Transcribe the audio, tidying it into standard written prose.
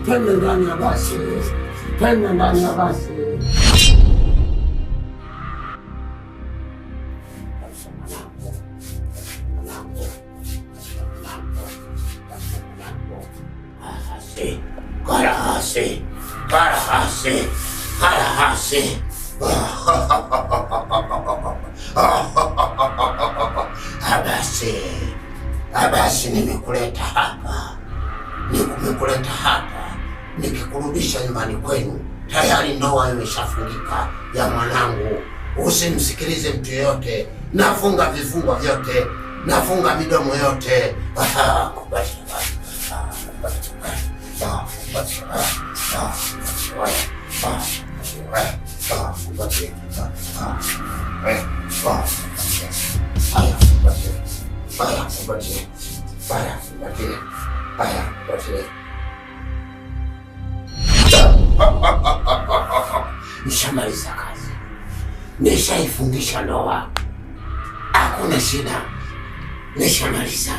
twende ndani ya basi, twende ndani ya basi. Kalahasi, Kalahasi, Kalahasi. Abasi, nimekuleta hapa, nikikurudisha nyumbani kwenu. Tayari ndoa imeshafungika ya mwanangu. Usimsikilize mtu yoyote, nafunga vifungo vyote, nafunga midomo yote. Nishamaliza kazi, nishaifungisha ndoa, hakuna shida, nishamaliza.